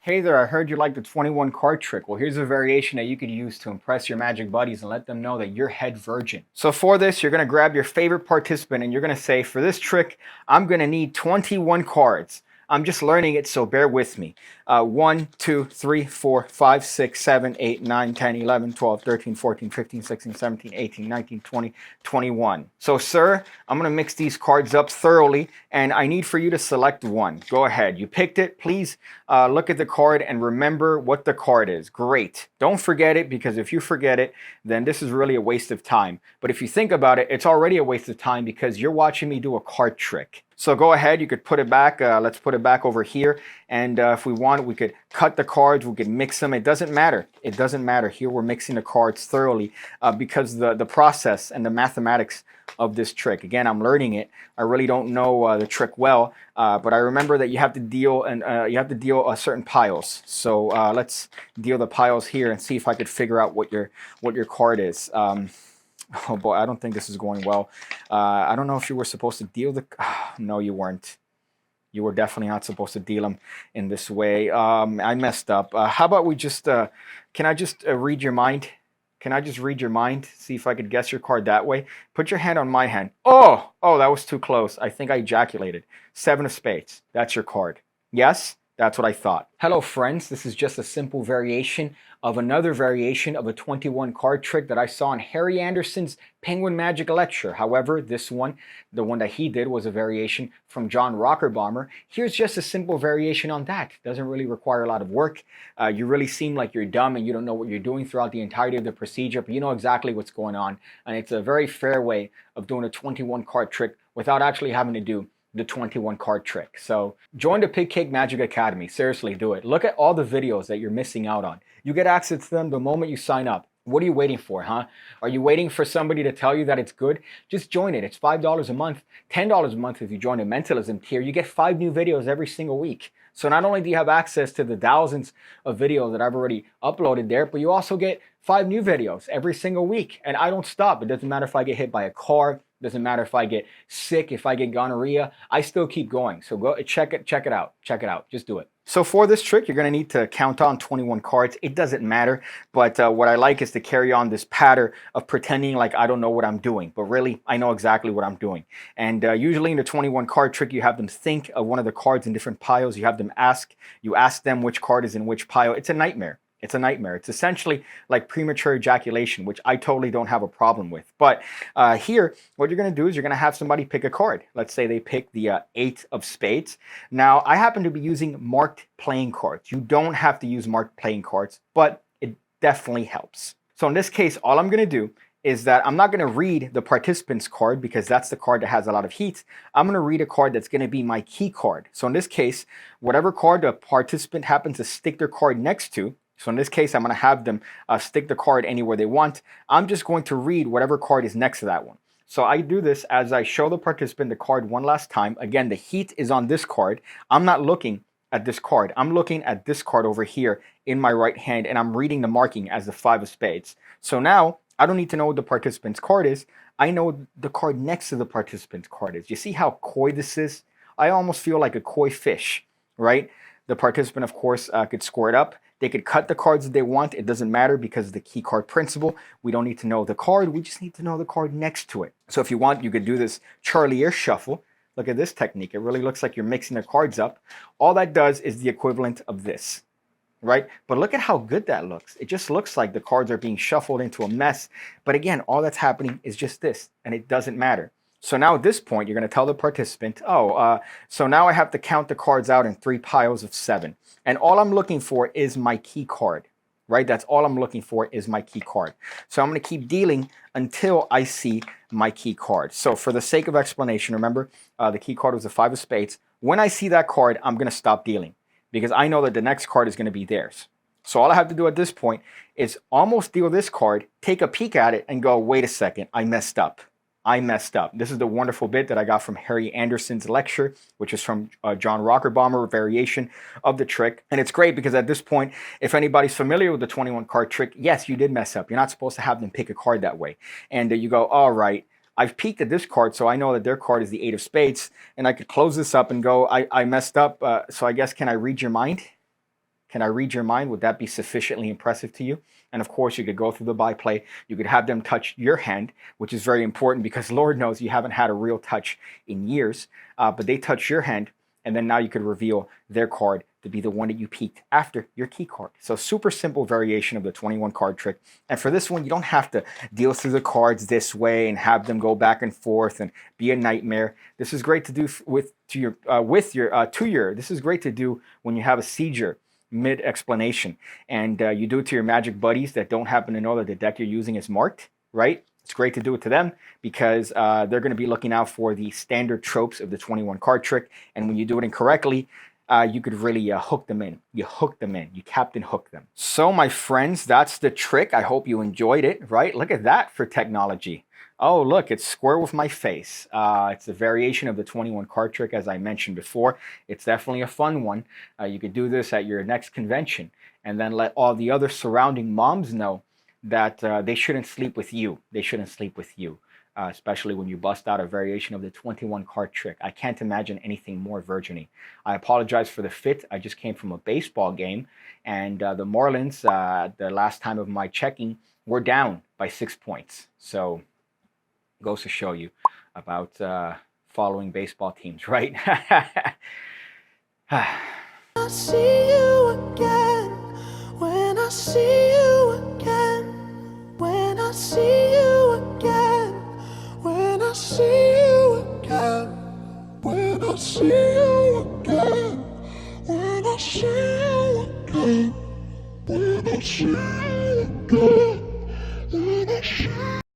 Hey there, I heard you like the 21 card trick. Well, here's a variation that you could use to impress your magic buddies and let them know that you're head virgin. So for this, you're going to grab your favorite participant and you're going to say, for this trick, I'm going to need 21 cards. I'm just learning it, so bear with me. 1, 2, 3, 4, 5, 6, 7, 8, 9, 10, 11, 12, 13, 14, 15, 16, 17, 18, 19, 20, 21. So, sir, I'm going to mix these cards up thoroughly, and I need for you to select one. Go ahead. You picked it. Please look at the card and remember what the card is. Great. Don't forget it, because if you forget it, then this is really a waste of time. But if you think about it, it's already a waste of time because you're watching me do a card trick. So go ahead, you could put it back. Let's put it back over here. And if we want, we could cut the cards, we could mix them. It doesn't matter. It doesn't matter. Here we're mixing the cards thoroughly because the process and the mathematics of this trick. Again, I'm learning it. I really don't know the trick well, but I remember that you have to deal certain piles. So let's deal the piles here and see if I could figure out what your card is. Oh boy, I don't think this is going well. I don't know if you were supposed to deal the... no, you weren't. You were definitely not supposed to deal them in this way. I messed up. How about we just... can I just read your mind? Can I just read your mind? See if I could guess your card that way? Put your hand on my hand. Oh, that was too close. I think I ejaculated. 7 of spades. That's your card. Yes? That's what I thought. Hello friends, this is just a simple variation of another variation of a 21 card trick that I saw in Harry Anderson's Penguin Magic lecture. However, this one, the one that he did, was a variation from John Rockerbomber. Here's just a simple variation on that. Doesn't really require a lot of work. You really seem like you're dumb and you don't know what you're doing throughout the entirety of the procedure, but you know exactly what's going on. And it's a very fair way of doing a 21 card trick without actually having to do the 21 card trick. So join the PigCake Magic Academy. Seriously, do it. Look at all the videos that you're missing out on. You get access to them the moment you sign up. What are you waiting for, huh? Are you waiting for somebody to tell you that it's good? Just join it. It's $5 a month, $10 a month if you join the Mentalism tier. You get 5 new videos every single week. So not only do you have access to the thousands of videos that I've already uploaded there, but you also get 5 new videos every single week. And I don't stop. It doesn't matter if I get hit by a car. Doesn't matter if I get sick, if I get gonorrhea, I still keep going. So go check it out. Check it out. Just do it. So for this trick, you're going to need to count on 21 cards. It doesn't matter, but what I like is to carry on this pattern of pretending like I don't know what I'm doing, but really I know exactly what I'm doing. And usually in the 21 card trick, you have them think of one of the cards in different piles. You have them you ask them which card is in which pile. It's a nightmare. It's a nightmare. It's essentially like premature ejaculation, which I totally don't have a problem with. But here, what you're going to do is you're going to have somebody pick a card. Let's say they pick the 8 of spades. Now, I happen to be using marked playing cards. You don't have to use marked playing cards, but it definitely helps. So in this case, all I'm going to do is that I'm not going to read the participant's card because that's the card that has a lot of heat. I'm going to read a card that's going to be my key card. So in this case, whatever card the participant happens to stick their card next to, so in this case, I'm going to have them stick the card anywhere they want. I'm just going to read whatever card is next to that one. So I do this as I show the participant the card one last time. Again, the heat is on this card. I'm not looking at this card. I'm looking at this card over here in my right hand, and I'm reading the marking as the 5 of spades. So now I don't need to know what the participant's card is. I know the card next to the participant's card is. You see how coy this is? I almost feel like a coy fish, right? The participant, of course, could score it up. They could cut the cards that they want. It doesn't matter because of the key card principle. We don't need to know the card. We just need to know the card next to it. So if you want, you could do this Charlie Air shuffle. Look at this technique. It really looks like you're mixing the cards up. All that does is the equivalent of this, right? But look at how good that looks. It just looks like the cards are being shuffled into a mess. But again, all that's happening is just this, and it doesn't matter. So now at this point, you're going to tell the participant, so now I have to count the cards out in 3 piles of 7. And all I'm looking for is my key card, right? That's all I'm looking for is my key card. So I'm going to keep dealing until I see my key card. So for the sake of explanation, remember, the key card was the 5 of spades. When I see that card, I'm going to stop dealing because I know that the next card is going to be theirs. So all I have to do at this point is almost deal this card, take a peek at it, and go, wait a second, I messed up. This is the wonderful bit that I got from Harry Anderson's lecture, which is from John Rockerbomber, variation of the trick. And it's great because at this point, if anybody's familiar with the 21 card trick, yes, you did mess up. You're not supposed to have them pick a card that way. And you go, all right, I've peeked at this card, so I know that their card is the 8 of spades. And I could close this up and go, I messed up. So I guess, can I read your mind? Can I read your mind? Would that be sufficiently impressive to you? And of course, you could go through the byplay. You could have them touch your hand, which is very important because Lord knows you haven't had a real touch in years. But they touch your hand, and then now you could reveal their card to be the one that you peeked after your key card. So super simple variation of the 21 card trick. And for this one, you don't have to deal through the cards this way and have them go back and forth and be a nightmare. This is great to do this is great to do when you have a seizure mid-explanation, and you do it to your magic buddies that don't happen to know that the deck you're using is marked, right? It's great to do it to them because they're going to be looking out for the standard tropes of the 21 card trick, and when you do it incorrectly, you could really hook them in. You hook them in. You Captain Hook them. So my friends, that's the trick. I hope you enjoyed it, right? Look at that for technology. Oh, look, it's square with my face. It's a variation of the 21 card trick, as I mentioned before. It's definitely a fun one. You could do this at your next convention and then let all the other surrounding moms know that they shouldn't sleep with you. They shouldn't sleep with you, especially when you bust out a variation of the 21 card trick. I can't imagine anything more virgin-y. I apologize for the fit. I just came from a baseball game, and the Marlins, the last time of my checking, were down by 6 points. So goes to show you about following baseball teams, right? I see you again, when I see you again, when I see